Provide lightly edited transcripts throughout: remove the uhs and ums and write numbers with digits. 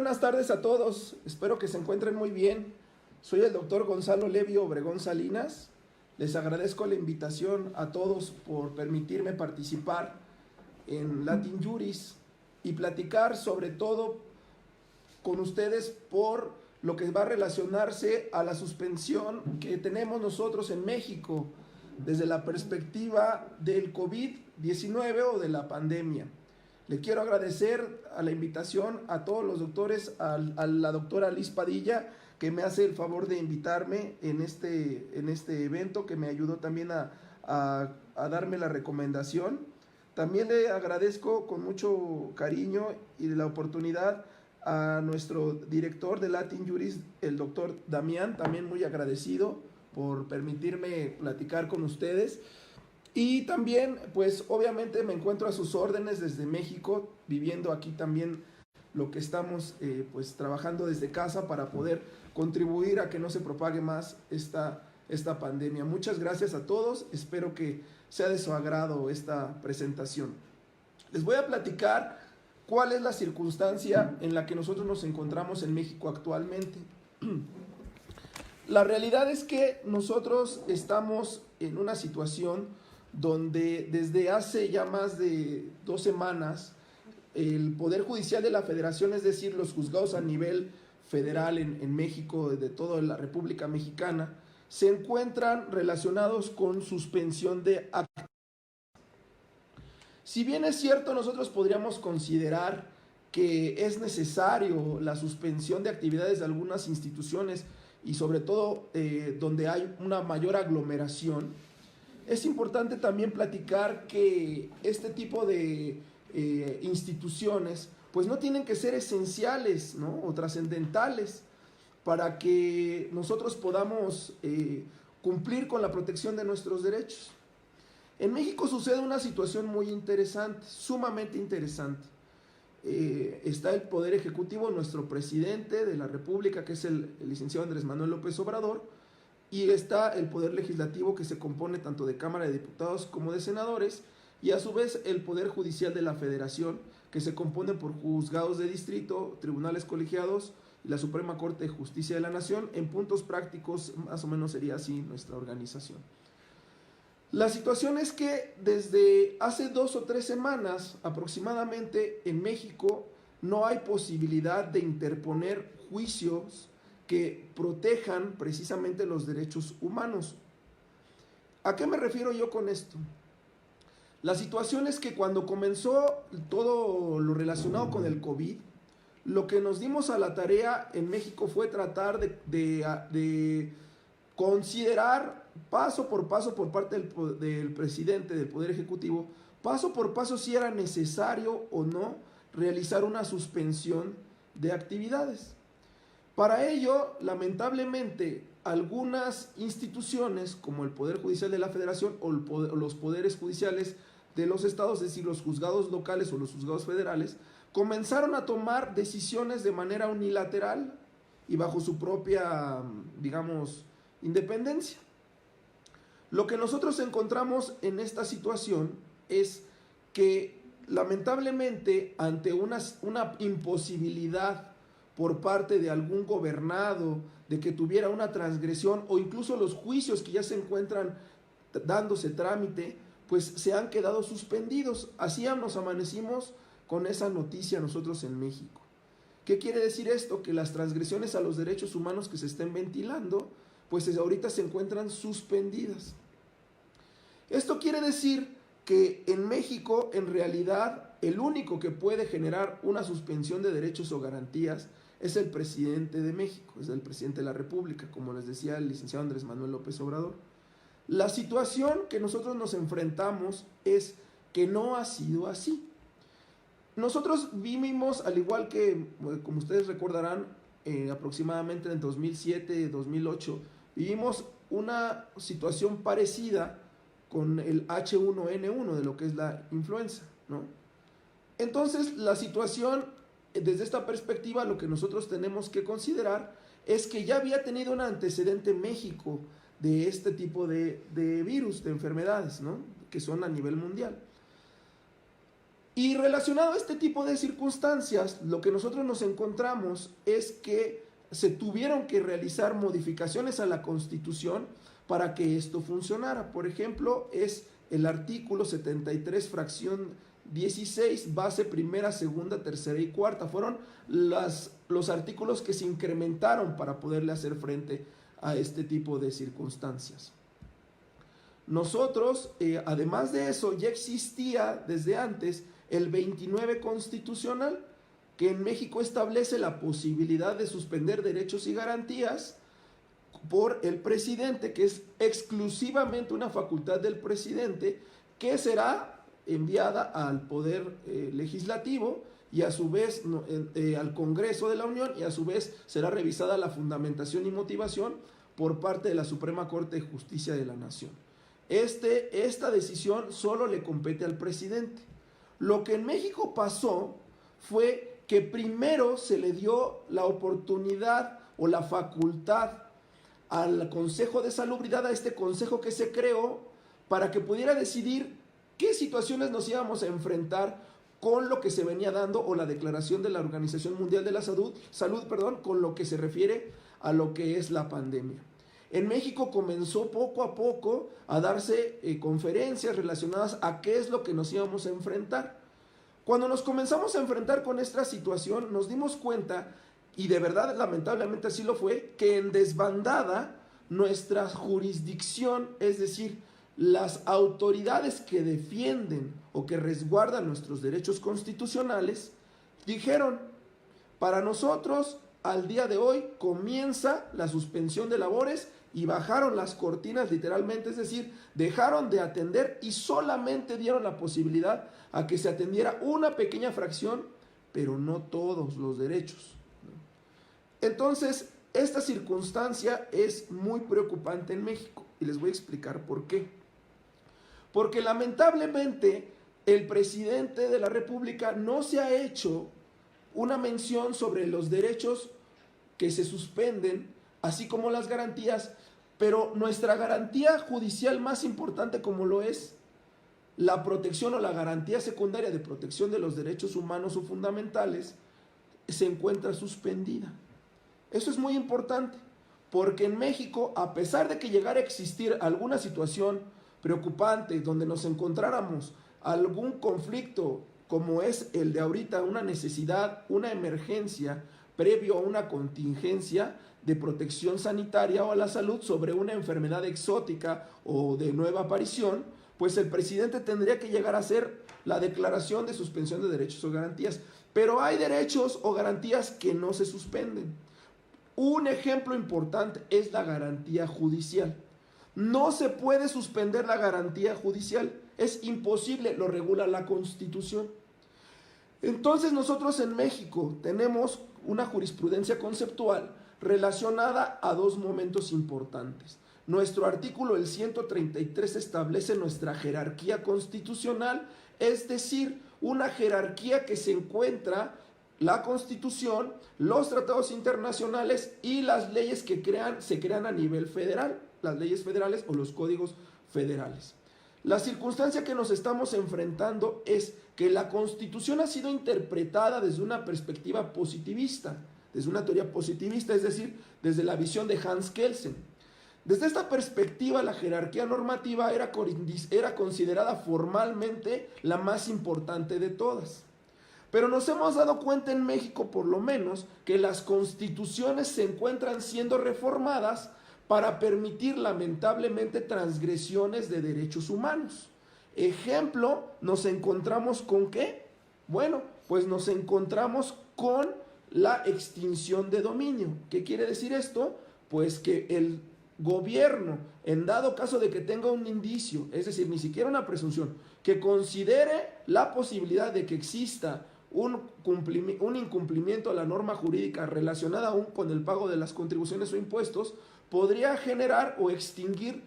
buenas tardes a todos. Espero que se encuentren muy bien. Soy el doctor Gonzalo Levio Obregón Salinas. Les agradezco la invitación a todos por permitirme participar en Latin Juris y platicar sobre todo con ustedes por lo que va a relacionarse a la suspensión que tenemos nosotros en México desde la perspectiva del COVID-19 o de la pandemia. Le quiero agradecer a la invitación a todos los doctores, a la doctora Liz Padilla, que me hace el favor de invitarme en este evento, que me ayudó también a darme la recomendación. También le agradezco con mucho cariño y la oportunidad a nuestro director de Latin Juris, el doctor Damián, también muy agradecido por permitirme platicar con ustedes. Y también, pues obviamente me encuentro a sus órdenes desde México, viviendo aquí también lo que estamos pues trabajando desde casa para poder contribuir a que no se propague más esta pandemia. Muchas gracias a todos, espero que sea de su agrado esta presentación. Les voy a platicar cuál es la circunstancia en la que nosotros nos encontramos en México actualmente. La realidad es que nosotros estamos en una situación donde desde hace ya más de 2 semanas el Poder Judicial de la Federación, es decir, los juzgados a nivel federal en México, de toda la República Mexicana, se encuentran relacionados con suspensión de actos. Si bien es cierto, nosotros podríamos considerar que es necesario la suspensión de actividades de algunas instituciones y sobre todo donde hay una mayor aglomeración, es importante también platicar que este tipo de instituciones pues no tienen que ser esenciales, ¿no? O trascendentales para que nosotros podamos cumplir con la protección de nuestros derechos. En México sucede una situación muy interesante, sumamente interesante. Está el Poder Ejecutivo, nuestro presidente de la República, que es el licenciado Andrés Manuel López Obrador, y está el Poder Legislativo, que se compone tanto de Cámara de Diputados como de senadores, y a su vez el Poder Judicial de la Federación, que se compone por juzgados de distrito, tribunales colegiados y la Suprema Corte de Justicia de la Nación. En puntos prácticos, más o menos sería así nuestra organización. La situación es que desde hace 2 o 3 semanas aproximadamente en México no hay posibilidad de interponer juicios que protejan precisamente los derechos humanos. ¿A qué me refiero yo con esto? La situación es que cuando comenzó todo lo relacionado con el COVID, lo que nos dimos a la tarea en México fue tratar de considerar paso por paso por parte del presidente del Poder Ejecutivo, paso por paso si era necesario o no realizar una suspensión de actividades. Para ello, lamentablemente, algunas instituciones como el Poder Judicial de la Federación o los poderes judiciales de los estados, es decir, los juzgados locales o los juzgados federales, comenzaron a tomar decisiones de manera unilateral y bajo su propia, digamos, independencia. Lo que nosotros encontramos en esta situación es que, lamentablemente, ante una imposibilidad por parte de algún gobernado de que tuviera una transgresión, o incluso los juicios que ya se encuentran dándose trámite, pues se han quedado suspendidos. Así nos amanecimos con esa noticia nosotros en México. ¿Qué quiere decir esto? Que las transgresiones a los derechos humanos que se estén ventilando, pues ahorita se encuentran suspendidas. Esto quiere decir que en México, en realidad, el único que puede generar una suspensión de derechos o garantías es el presidente de México, es el presidente de la República, como les decía el licenciado Andrés Manuel López Obrador. La situación que nosotros nos enfrentamos es que no ha sido así. Nosotros vivimos, al igual que, como ustedes recordarán, aproximadamente en 2007 y 2008, vivimos una situación parecida con el H1N1, de lo que es la influenza, ¿no? Entonces, la situación, desde esta perspectiva, lo que nosotros tenemos que considerar es que ya había tenido un antecedente México de este tipo de virus, de enfermedades, ¿no? Que son a nivel mundial. Y relacionado a este tipo de circunstancias, lo que nosotros nos encontramos es que se tuvieron que realizar modificaciones a la Constitución para que esto funcionara. Por ejemplo, es el artículo 73, fracción 16, base primera, segunda, tercera y cuarta. Fueron los artículos que se incrementaron para poderle hacer frente a este tipo de circunstancias. Nosotros, además de eso, ya existía desde antes el 29 constitucional, que en México establece la posibilidad de suspender derechos y garantías por el presidente, que es exclusivamente una facultad del presidente, que será enviada al Poder Legislativo y a su vez al Congreso de la Unión, y a su vez será revisada la fundamentación y motivación por parte de la Suprema Corte de Justicia de la Nación. Esta decisión solo le compete al presidente. Lo que en México pasó fue que primero se le dio la oportunidad o la facultad al Consejo de Salubridad, a este consejo que se creó para que pudiera decidir qué situaciones nos íbamos a enfrentar con lo que se venía dando, o la declaración de la Organización Mundial de la Salud, con lo que se refiere a lo que es la pandemia. En México comenzó poco a poco a darse conferencias relacionadas a qué es lo que nos íbamos a enfrentar. Cuando nos comenzamos a enfrentar con esta situación, nos dimos cuenta, y de verdad lamentablemente así lo fue, que en desbandada nuestra jurisdicción, es decir, las autoridades que defienden o que resguardan nuestros derechos constitucionales, dijeron: para nosotros al día de hoy comienza la suspensión de labores, y bajaron las cortinas literalmente, es decir, dejaron de atender y solamente dieron la posibilidad a que se atendiera una pequeña fracción, pero no todos los derechos. Entonces, esta circunstancia es muy preocupante en México, y les voy a explicar por qué. Porque lamentablemente el presidente de la República no se ha hecho una mención sobre los derechos que se suspenden, así como las garantías, pero nuestra garantía judicial más importante, como lo es la protección o la garantía secundaria de protección de los derechos humanos o fundamentales, se encuentra suspendida. Eso es muy importante, porque en México, a pesar de que llegara a existir alguna situación preocupante donde nos encontráramos algún conflicto como es el de ahorita, una necesidad, una emergencia previo a una contingencia de protección sanitaria o a la salud sobre una enfermedad exótica o de nueva aparición, pues el presidente tendría que llegar a hacer la declaración de suspensión de derechos o garantías. Pero hay derechos o garantías que no se suspenden. Un ejemplo importante es la garantía judicial. No se puede suspender la garantía judicial, es imposible, lo regula la Constitución. Entonces nosotros en México tenemos una jurisprudencia conceptual relacionada a dos momentos importantes. Nuestro artículo, el 133, establece nuestra jerarquía constitucional, es decir, una jerarquía que se encuentra la Constitución, los tratados internacionales y las leyes que se crean a nivel federal, las leyes federales o los códigos federales. La circunstancia que nos estamos enfrentando es que la Constitución ha sido interpretada desde una perspectiva positivista, desde una teoría positivista, es decir, desde la visión de Hans Kelsen. Desde esta perspectiva, la jerarquía normativa era considerada formalmente la más importante de todas. Pero nos hemos dado cuenta en México, por lo menos, que las constituciones se encuentran siendo reformadas para permitir, lamentablemente, transgresiones de derechos humanos. Ejemplo, nos encontramos con ¿qué? Bueno, pues nos encontramos con la extinción de dominio. ¿Qué quiere decir esto? Pues que el gobierno, en dado caso de que tenga un indicio, es decir, ni siquiera una presunción, que considere la posibilidad de que exista un incumplimiento a la norma jurídica relacionada aún con el pago de las contribuciones o impuestos, podría generar o extinguir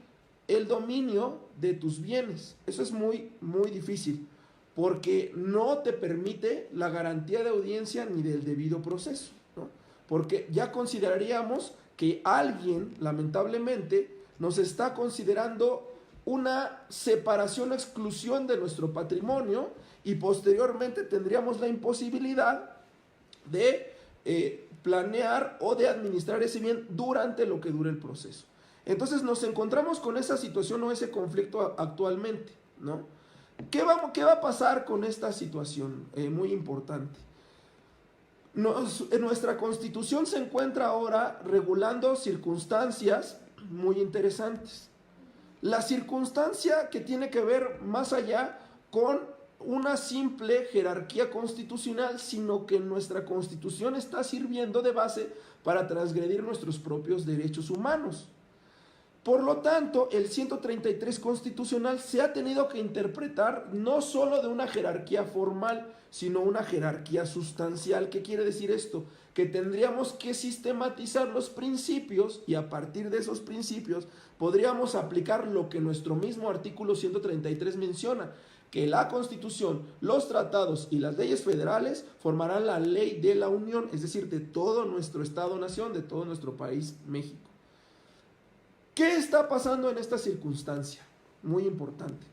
el dominio de tus bienes. Eso es muy, muy difícil, porque no te permite la garantía de audiencia ni del debido proceso, ¿no? Porque ya consideraríamos que alguien, lamentablemente, nos está considerando una separación o exclusión de nuestro patrimonio, y posteriormente tendríamos la imposibilidad de planear o de administrar ese bien durante lo que dure el proceso. Entonces nos encontramos con esa situación o ese conflicto actualmente, ¿no? ¿Qué va a pasar con esta situación? Muy importante. En nuestra Constitución se encuentra ahora regulando circunstancias muy interesantes. La circunstancia que tiene que ver más allá con una simple jerarquía constitucional, sino que nuestra Constitución está sirviendo de base para transgredir nuestros propios derechos humanos. Por lo tanto, el 133 constitucional se ha tenido que interpretar no solo de una jerarquía formal, sino una jerarquía sustancial. ¿Qué quiere decir esto? Que tendríamos que sistematizar los principios, y a partir de esos principios podríamos aplicar lo que nuestro mismo artículo 133 menciona, que la Constitución, los tratados y las leyes federales formarán la ley de la Unión, es decir, de todo nuestro Estado-nación, de todo nuestro país, México. ¿Qué está pasando en esta circunstancia? Muy importante.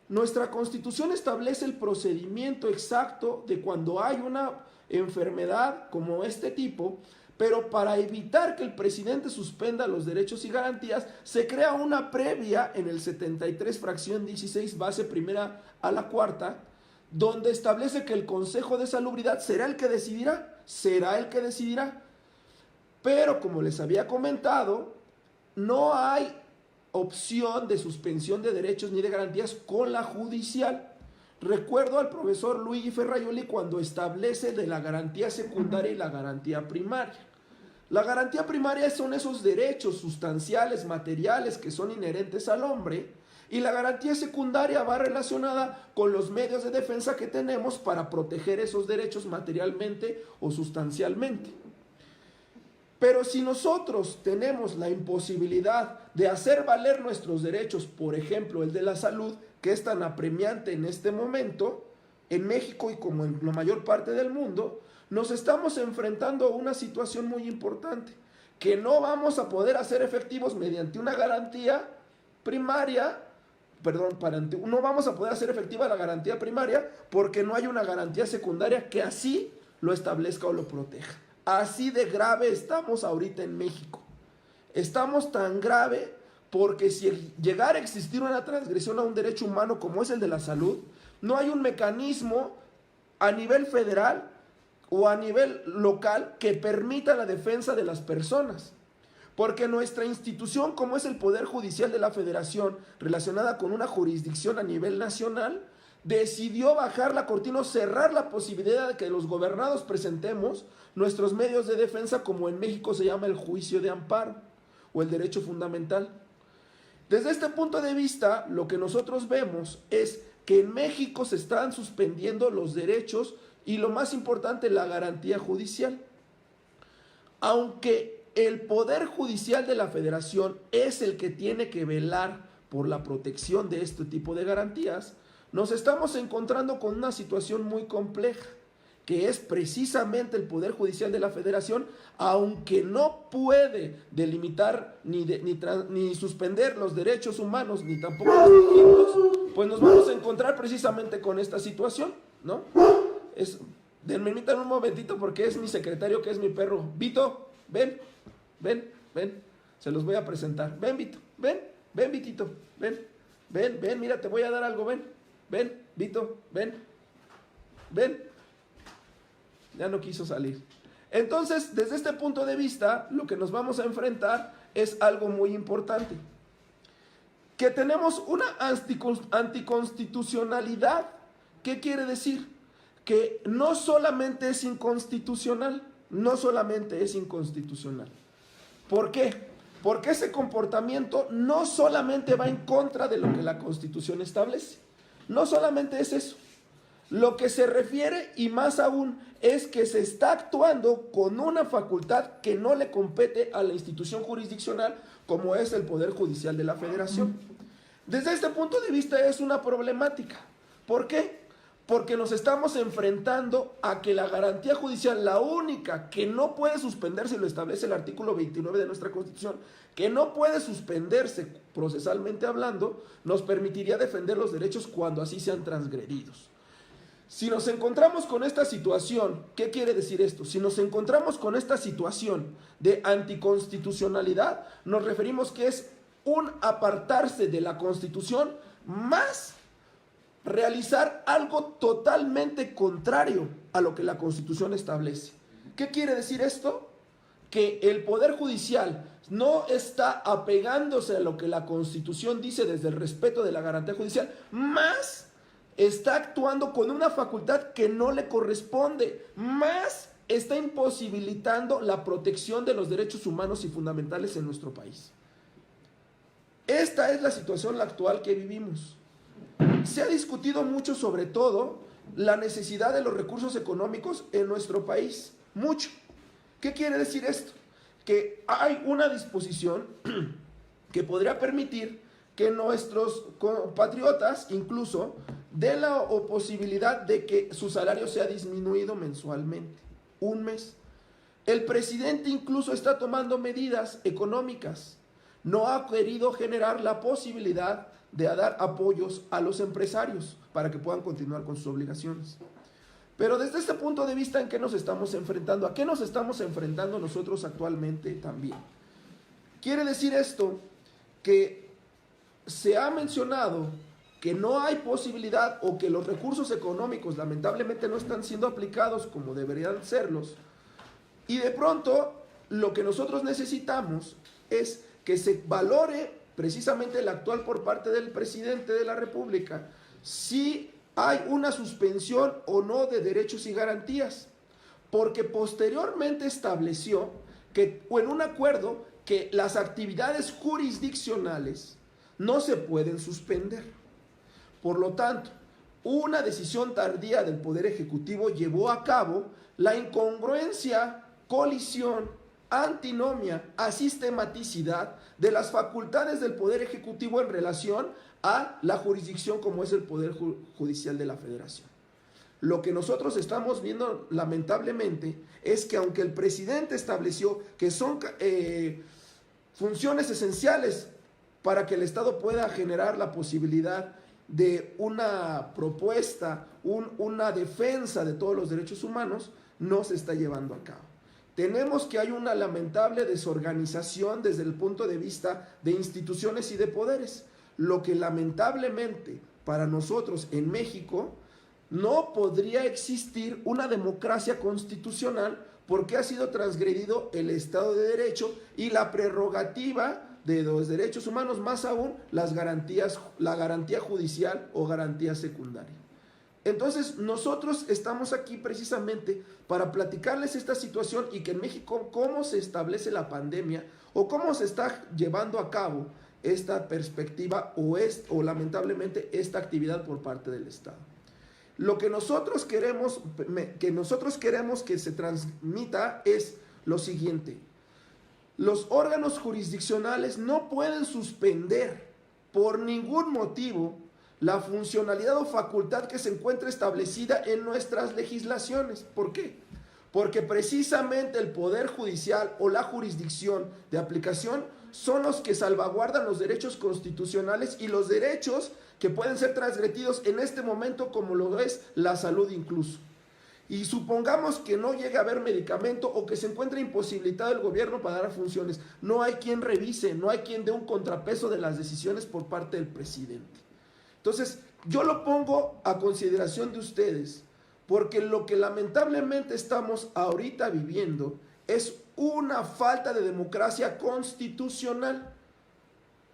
Nuestra Constitución establece el procedimiento exacto de cuando hay una enfermedad como este tipo, pero para evitar que el presidente suspenda los derechos y garantías, se crea una previa en el 73, fracción 16, base primera a la cuarta, donde establece que el Consejo de Salubridad será el que decidirá, pero como les había comentado, no hay opción de suspensión de derechos ni de garantías con la judicial. Recuerdo al profesor Luigi Ferraioli cuando establece de la garantía secundaria y la garantía primaria. La garantía primaria son esos derechos sustanciales, materiales que son inherentes al hombre, y la garantía secundaria va relacionada con los medios de defensa que tenemos para proteger esos derechos materialmente o sustancialmente. Pero si nosotros tenemos la imposibilidad de hacer valer nuestros derechos, por ejemplo el de la salud, que es tan apremiante en este momento, en México y como en la mayor parte del mundo, nos estamos enfrentando a una situación muy importante, que no vamos a poder hacer efectivos mediante una garantía primaria, no vamos a poder hacer efectiva la garantía primaria porque no hay una garantía secundaria que así lo establezca o lo proteja. Así de grave estamos ahorita en México. Estamos tan grave porque si llegara a existir una transgresión a un derecho humano como es el de la salud, no hay un mecanismo a nivel federal o a nivel local que permita la defensa de las personas. Porque nuestra institución, como es el Poder Judicial de la Federación, relacionada con una jurisdicción a nivel nacional, decidió bajar la cortina o cerrar la posibilidad de que los gobernados presentemos nuestros medios de defensa, como en México se llama el juicio de amparo o el derecho fundamental. Desde este punto de vista, lo que nosotros vemos es que en México se están suspendiendo los derechos y, lo más importante, la garantía judicial. Aunque el Poder Judicial de la Federación es el que tiene que velar por la protección de este tipo de garantías, nos estamos encontrando con una situación muy compleja, que es precisamente el Poder Judicial de la Federación, aunque no puede delimitar ni suspender los derechos humanos, ni tampoco restringirlos, pues nos vamos a encontrar precisamente con esta situación, ¿no? Permítanme un momentito porque es mi secretario, que es mi perro. Vito, ven, se los voy a presentar. Ven, Vito, ven, Vitito, ven, mira, te voy a dar algo, ven, Vito, ven. Ya no quiso salir. Entonces, desde este punto de vista, lo que nos vamos a enfrentar es algo muy importante. Que tenemos una anticonstitucionalidad. ¿Qué quiere decir? Que no solamente es inconstitucional, ¿Por qué? Porque ese comportamiento no solamente va en contra de lo que la Constitución establece. No solamente es eso. Lo que se refiere, y más aún, es que se está actuando con una facultad que no le compete a la institución jurisdiccional, como es el Poder Judicial de la Federación. Desde este punto de vista es una problemática. ¿Por qué? porque nos estamos enfrentando a que la garantía judicial, la única que no puede suspenderse, lo establece el artículo 29 de nuestra Constitución, que no puede suspenderse procesalmente hablando, nos permitiría defender los derechos cuando así sean transgredidos. Si nos encontramos con esta situación, ¿qué quiere decir esto? Si nos encontramos con esta situación de anticonstitucionalidad, nos referimos que es un apartarse de la Constitución más realizar algo totalmente contrario a lo que la Constitución establece. ¿Qué quiere decir esto? Que el Poder Judicial no está apegándose a lo que la Constitución dice desde el respeto de la garantía judicial, más está actuando con una facultad que no le corresponde, más está imposibilitando la protección de los derechos humanos y fundamentales en nuestro país. Esta es la situación actual que vivimos. Se ha discutido mucho, sobre todo, la necesidad de los recursos económicos en nuestro país. Mucho. ¿Qué quiere decir esto? Que hay una disposición que podría permitir que nuestros compatriotas incluso den la posibilidad de que su salario sea disminuido mensualmente, un mes. El presidente incluso está tomando medidas económicas. No ha querido generar la posibilidad de dar apoyos a los empresarios para que puedan continuar con sus obligaciones. Pero desde este punto de vista, ¿en qué nos estamos enfrentando? ¿A qué nos estamos enfrentando nosotros actualmente también? Quiere decir esto que se ha mencionado que no hay posibilidad o que los recursos económicos lamentablemente no están siendo aplicados como deberían serlos, y de pronto lo que nosotros necesitamos es que se valore precisamente el actual por parte del presidente de la República si hay una suspensión o no de derechos y garantías, porque posteriormente estableció que, o en un acuerdo, que las actividades jurisdiccionales no se pueden suspender. Por lo tanto, una decisión tardía del Poder Ejecutivo llevó a cabo la incongruencia, colisión, antinomia, asistematicidad de las facultades del Poder Ejecutivo en relación a la jurisdicción como es el Poder Judicial de la Federación. Lo que nosotros estamos viendo lamentablemente es que aunque el presidente estableció que son funciones esenciales para que el Estado pueda generar la posibilidad de una propuesta, una defensa de todos los derechos humanos, no se está llevando a cabo. Tenemos que hay una lamentable desorganización desde el punto de vista de instituciones y de poderes, lo que lamentablemente para nosotros en México no podría existir una democracia constitucional porque ha sido transgredido el Estado de Derecho y la prerrogativa de los derechos humanos, más aún las garantías, la garantía judicial o garantía secundaria. Entonces nosotros estamos aquí precisamente para platicarles esta situación y que en México cómo se establece la pandemia o cómo se está llevando a cabo esta perspectiva o lamentablemente esta actividad por parte del Estado. Lo que nosotros queremos que se transmita es lo siguiente: los órganos jurisdiccionales no pueden suspender por ningún motivo la funcionalidad o facultad que se encuentra establecida en nuestras legislaciones. ¿Por qué? Porque precisamente el Poder Judicial o la jurisdicción de aplicación son los que salvaguardan los derechos constitucionales y los derechos que pueden ser transgredidos en este momento, como lo es la salud incluso. Y supongamos que no llegue a haber medicamento o que se encuentre imposibilitado el gobierno para dar funciones. No hay quien revise, no hay quien dé un contrapeso de las decisiones por parte del presidente. Entonces, yo lo pongo a consideración de ustedes, porque lo que lamentablemente estamos ahorita viviendo es una falta de democracia constitucional.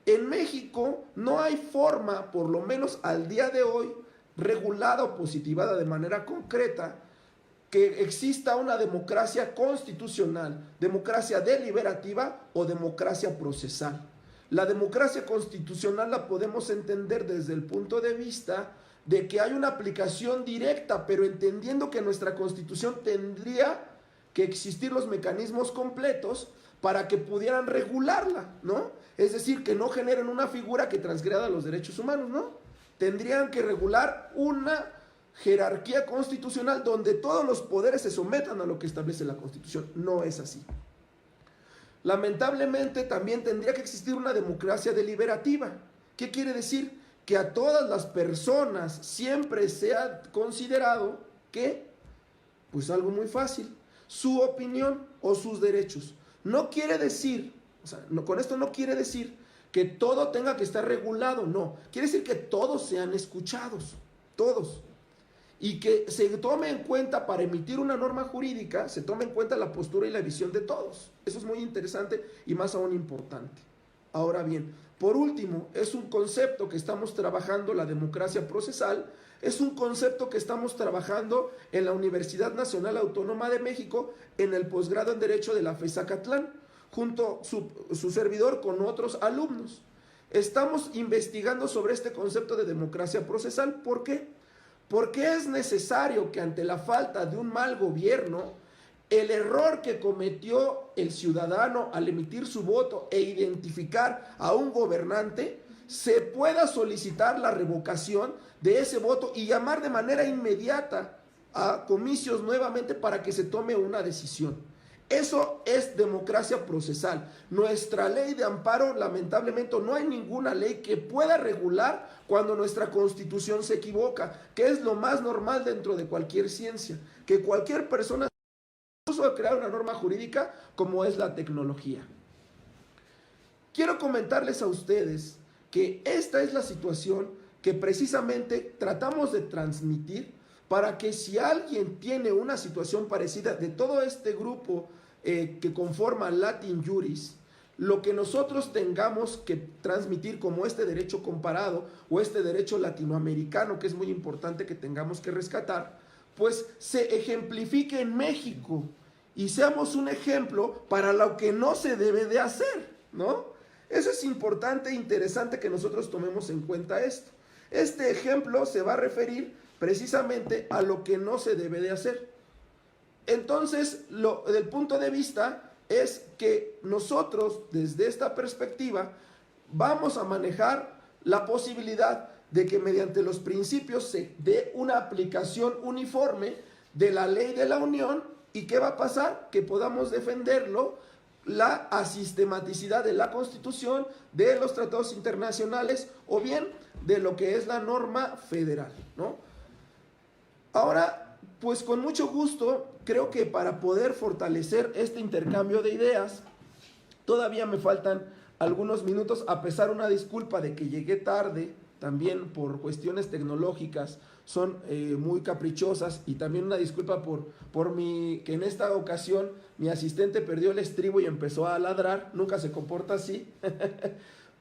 En México no hay forma, por lo menos al día de hoy, regulada o positivada de manera concreta, que exista una democracia constitucional, democracia deliberativa o democracia procesal. La democracia constitucional la podemos entender desde el punto de vista de que hay una aplicación directa, pero entendiendo que nuestra Constitución tendría que existir los mecanismos completos para que pudieran regularla, ¿no? Es decir, que no generen una figura que transgreda los derechos humanos, ¿no? Tendrían que regular una jerarquía constitucional donde todos los poderes se sometan a lo que establece la Constitución. No es así. Lamentablemente también tendría que existir una democracia deliberativa. ¿Qué quiere decir? Que a todas las personas siempre se ha considerado que, pues algo muy fácil, su opinión o sus derechos. No quiere decir, o sea, no, con esto no quiere decir que todo tenga que estar regulado, no. Quiere decir que todos sean escuchados, todos. Y que se tome en cuenta para emitir una norma jurídica, se tome en cuenta la postura y la visión de todos. Eso es muy interesante y más aún importante. Ahora bien, por último, es un concepto que estamos trabajando, la democracia procesal, es un concepto que estamos trabajando en la Universidad Nacional Autónoma de México en el posgrado en Derecho de la FES Zacatlán, junto su servidor con otros alumnos. Estamos investigando sobre este concepto de democracia procesal. ¿Por qué? Porque es necesario que ante la falta de un mal gobierno, el error que cometió el ciudadano al emitir su voto e identificar a un gobernante, se pueda solicitar la revocación de ese voto y llamar de manera inmediata a comicios nuevamente para que se tome una decisión. Eso es democracia procesal. Nuestra ley de amparo, lamentablemente, no hay ninguna ley que pueda regular cuando nuestra Constitución se equivoca, que es lo más normal dentro de cualquier ciencia, que cualquier persona incluso crear una norma jurídica como es la tecnología. Quiero comentarles a ustedes que esta es la situación que precisamente tratamos de transmitir para que si alguien tiene una situación parecida de todo este grupo que conforma Latin Juris, lo que nosotros tengamos que transmitir como este derecho comparado o este derecho latinoamericano, que es muy importante que tengamos que rescatar, pues se ejemplifique en México y seamos un ejemplo para lo que no se debe de hacer, ¿no? Eso es importante e interesante que nosotros tomemos en cuenta esto. Este ejemplo se va a referir precisamente a lo que no se debe de hacer. Entonces, del punto de vista es que nosotros, desde esta perspectiva, vamos a manejar la posibilidad de que mediante los principios se dé una aplicación uniforme de la ley de la Unión. ¿Y qué va a pasar? Que podamos defenderlo, la asistematicidad de la Constitución, de los tratados internacionales o bien de lo que es la norma federal, ¿no? Ahora, pues con mucho gusto, creo que para poder fortalecer este intercambio de ideas, todavía me faltan algunos minutos, a pesar de una disculpa de que llegué tarde, también por cuestiones tecnológicas, son muy caprichosas, y también una disculpa por que en esta ocasión mi asistente perdió el estribo y empezó a ladrar, nunca se comporta así.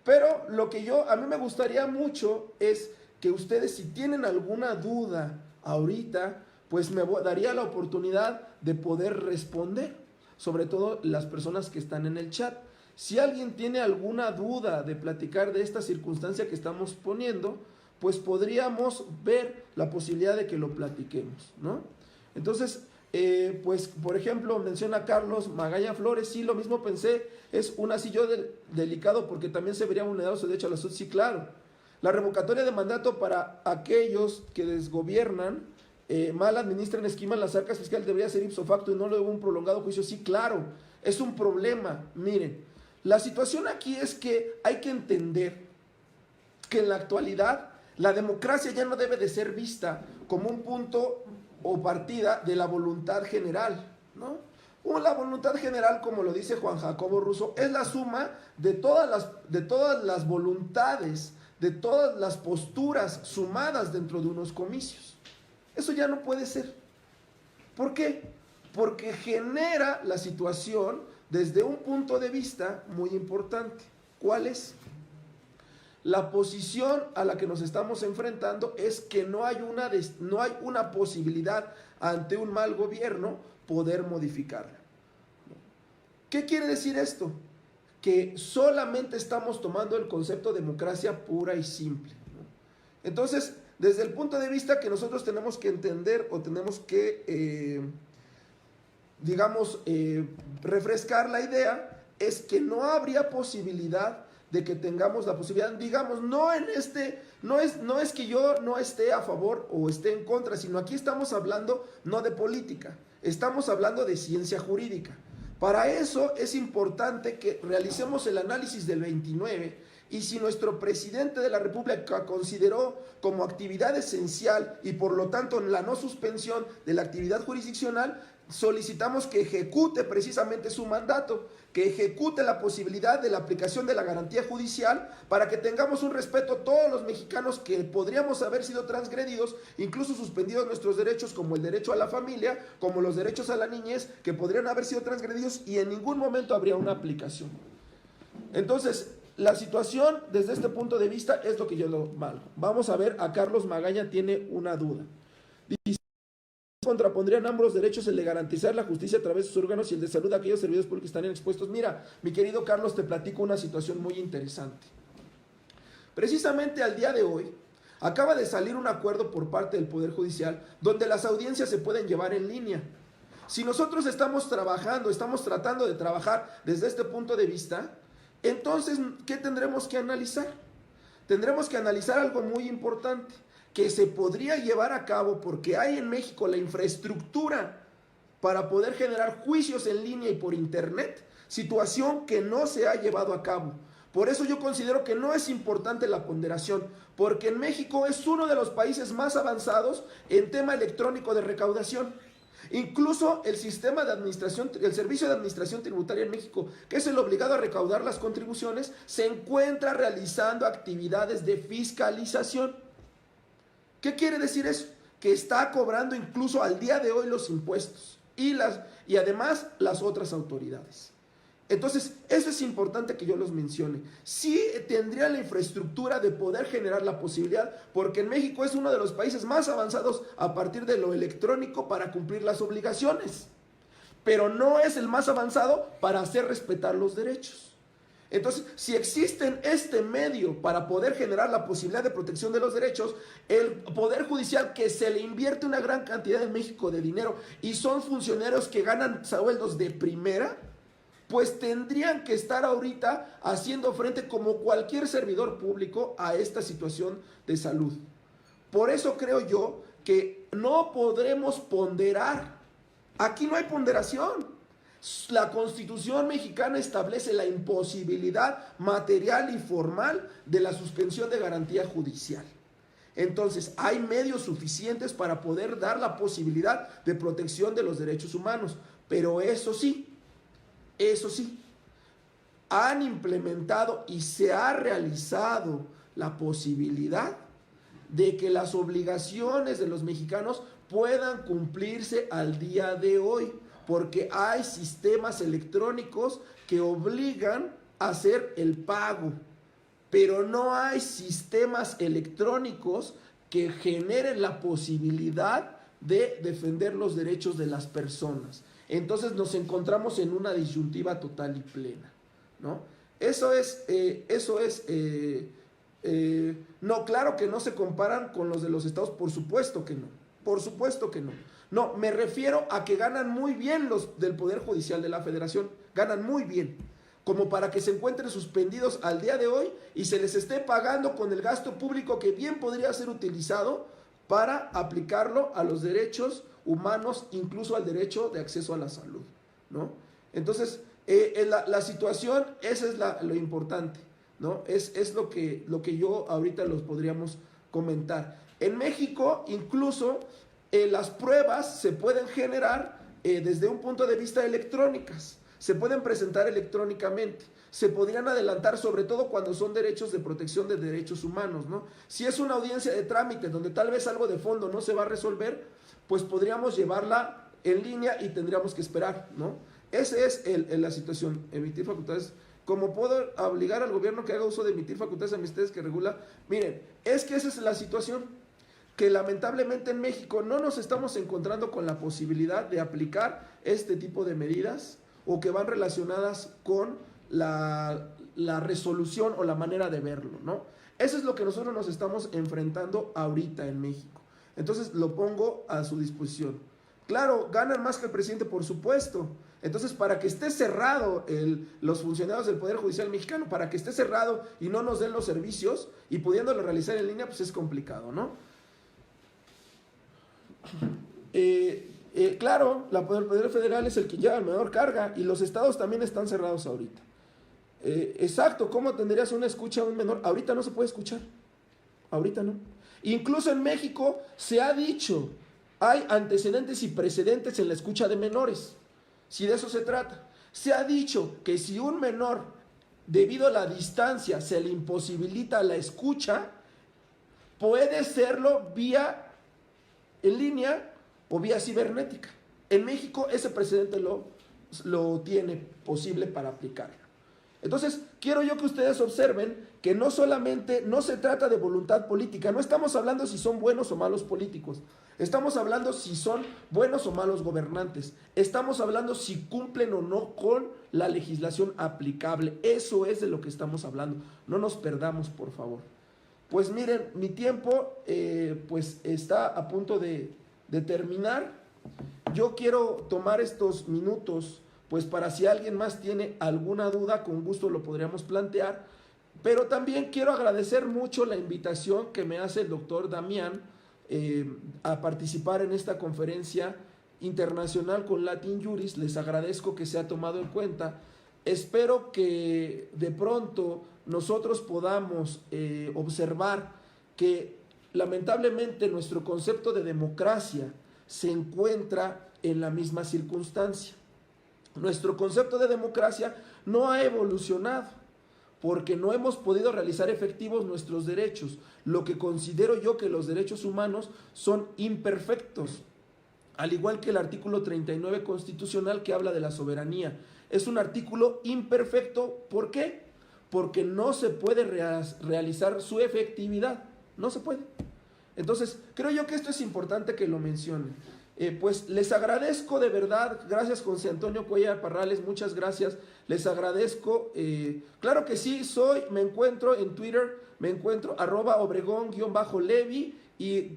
Pero lo que a mí me gustaría mucho es que ustedes, si tienen alguna duda ahorita, pues me daría la oportunidad de poder responder, sobre todo las personas que están en el chat. Si alguien tiene alguna duda de platicar de esta circunstancia que estamos poniendo, pues podríamos ver la posibilidad de que lo platiquemos, ¿no? Entonces, pues, por ejemplo, menciona Carlos Magaña Flores, sí, lo mismo pensé, es un asillo delicado porque también se vería vulnerado su derecho a la salud, sí, claro. La revocatoria de mandato para aquellos que desgobiernan, mal administran, esquiman las arcas fiscales, debería ser ipso facto y no luego un prolongado juicio, sí, claro, es un problema. Miren, la situación aquí es que hay que entender que en la actualidad la democracia ya no debe de ser vista como un punto o partida de la voluntad general, ¿no? La voluntad general, como lo dice Juan Jacobo Rousseau, es la suma de todas las voluntades, de todas las posturas sumadas dentro de unos comicios. Eso ya no puede ser. ¿Por qué? Porque genera la situación desde un punto de vista muy importante. ¿Cuál es? La posición a la que nos estamos enfrentando es que no hay una posibilidad ante un mal gobierno poder modificarla. ¿Qué quiere decir esto? Que solamente estamos tomando el concepto de democracia pura y simple, ¿no? Entonces, desde el punto de vista que nosotros tenemos que entender o tenemos que, refrescar la idea, es que no habría posibilidad de que tengamos la posibilidad, digamos, no es que yo no esté a favor o esté en contra, sino aquí estamos hablando no de política, estamos hablando de ciencia jurídica. Para eso es importante que realicemos el análisis del 29 y si nuestro presidente de la República consideró como actividad esencial y por lo tanto la no suspensión de la actividad jurisdiccional, solicitamos que ejecute precisamente su mandato, que ejecute la posibilidad de la aplicación de la garantía judicial para que tengamos un respeto todos los mexicanos que podríamos haber sido transgredidos, incluso suspendidos nuestros derechos como el derecho a la familia, como los derechos a la niñez, que podrían haber sido transgredidos y en ningún momento habría una aplicación. Entonces, la situación desde este punto de vista es lo que yo lo malo. Vamos a ver, a Carlos Magaña tiene una duda. Dice, contrapondrían ambos derechos, el de garantizar la justicia a través de sus órganos y el de salud a aquellos servidores públicos que están expuestos. Mira, mi querido Carlos, te platico una situación muy interesante. Precisamente al día de hoy, acaba de salir un acuerdo por parte del Poder Judicial donde las audiencias se pueden llevar en línea. Si nosotros estamos tratando de trabajar desde este punto de vista, entonces, ¿qué tendremos que analizar? Tendremos que analizar algo muy importante, que se podría llevar a cabo porque hay en México la infraestructura para poder generar juicios en línea y por internet, situación que no se ha llevado a cabo. Por eso yo considero que no es importante la ponderación, porque en México es uno de los países más avanzados en tema electrónico de recaudación. Incluso el sistema de administración, el Servicio de Administración Tributaria en México, que es el obligado a recaudar las contribuciones, se encuentra realizando actividades de fiscalización. ¿Qué quiere decir eso? Que está cobrando incluso al día de hoy los impuestos y además las otras autoridades. Entonces, eso es importante que yo los mencione. Sí tendría la infraestructura de poder generar la posibilidad, porque en México es uno de los países más avanzados a partir de lo electrónico para cumplir las obligaciones, pero no es el más avanzado para hacer respetar los derechos. Entonces, si existe este medio para poder generar la posibilidad de protección de los derechos, el Poder Judicial, que se le invierte una gran cantidad en México de dinero y son funcionarios que ganan sueldos de primera, pues tendrían que estar ahorita haciendo frente como cualquier servidor público a esta situación de salud. Por eso creo yo que no podremos ponderar. Aquí no hay ponderación. La Constitución mexicana establece la imposibilidad material y formal de la suspensión de garantía judicial. Entonces, hay medios suficientes para poder dar la posibilidad de protección de los derechos humanos. Pero eso sí, han implementado y se ha realizado la posibilidad de que las obligaciones de los mexicanos puedan cumplirse al día de hoy, porque hay sistemas electrónicos que obligan a hacer el pago, pero no hay sistemas electrónicos que generen la posibilidad de defender los derechos de las personas. Entonces nos encontramos en una disyuntiva total y plena, ¿no? No, claro que no se comparan con los de los estados, por supuesto que no, por supuesto que no. No, me refiero a que ganan muy bien los del Poder Judicial de la Federación, ganan muy bien, como para que se encuentren suspendidos al día de hoy y se les esté pagando con el gasto público que bien podría ser utilizado para aplicarlo a los derechos humanos, incluso al derecho de acceso a la salud, ¿no? Entonces, la situación, eso es lo importante, ¿no? Es lo que yo ahorita los podríamos comentar. En México, incluso, las pruebas se pueden generar desde un punto de vista electrónicas, se pueden presentar electrónicamente, se podrían adelantar, sobre todo cuando son derechos de protección de derechos humanos, ¿no? Si es una audiencia de trámite donde tal vez algo de fondo no se va a resolver, pues podríamos llevarla en línea y tendríamos que esperar, ¿no? Esa es la situación, emitir facultades. Como puedo obligar al gobierno que haga uso de emitir facultades administrativas que regula, miren, es que esa es la situación, que lamentablemente en México no nos estamos encontrando con la posibilidad de aplicar este tipo de medidas o que van relacionadas con la resolución o la manera de verlo, ¿no? Eso es lo que nosotros nos estamos enfrentando ahorita en México. Entonces lo pongo a su disposición. Claro, ganan más que el presidente, por supuesto. Entonces, para que esté cerrado los funcionarios del Poder Judicial mexicano, para que esté cerrado y no nos den los servicios y pudiéndolo realizar en línea, pues es complicado, ¿no? Claro, el Poder Federal es el que lleva la menor carga y los estados también están cerrados ahorita. Exacto, ¿cómo tendrías una escucha a un menor? Ahorita no se puede escuchar, ahorita no. Incluso en México se ha dicho, hay antecedentes y precedentes en la escucha de menores. Si de eso se trata. Se ha dicho que si un menor, debido a la distancia, se le imposibilita la escucha, puede serlo vía en línea o vía cibernética. En México ese precedente lo tiene posible para aplicarlo. Entonces, quiero yo que ustedes observen que no solamente, no se trata de voluntad política, no estamos hablando si son buenos o malos políticos, estamos hablando si son buenos o malos gobernantes, estamos hablando si cumplen o no con la legislación aplicable, eso es de lo que estamos hablando, no nos perdamos, por favor. Pues miren, mi tiempo pues está a punto de terminar. Yo quiero tomar estos minutos pues para si alguien más tiene alguna duda, con gusto lo podríamos plantear, pero también quiero agradecer mucho la invitación que me hace el doctor Damián a participar en esta conferencia internacional con Latin Juris. Les agradezco que se ha tomado en cuenta. Espero que de pronto nosotros podamos observar que lamentablemente nuestro concepto de democracia se encuentra en la misma circunstancia. Nuestro concepto de democracia no ha evolucionado porque no hemos podido realizar efectivos nuestros derechos. Lo que considero yo que los derechos humanos son imperfectos, al igual que el artículo 39 constitucional que habla de la soberanía. Es un artículo imperfecto, ¿por qué? Porque no se puede realizar su efectividad, no se puede. Entonces, creo yo que esto es importante que lo mencione. Pues les agradezco de verdad, gracias José Antonio Cuellar Parrales, muchas gracias, les agradezco, claro que sí, me encuentro en Twitter, me encuentro @Obregón_Levi y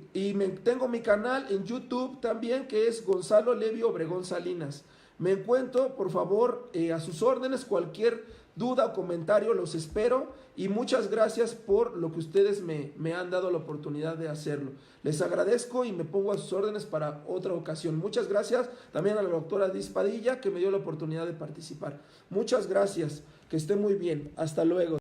tengo mi canal en YouTube también que es Gonzalo Levi Obregón Salinas. Me encuentro, por favor, a sus órdenes, cualquier duda o comentario los espero y muchas gracias por lo que ustedes me han dado la oportunidad de hacerlo. Les agradezco y me pongo a sus órdenes para otra ocasión. Muchas gracias también a la doctora Liz Padilla que me dio la oportunidad de participar. Muchas gracias, que esté muy bien. Hasta luego.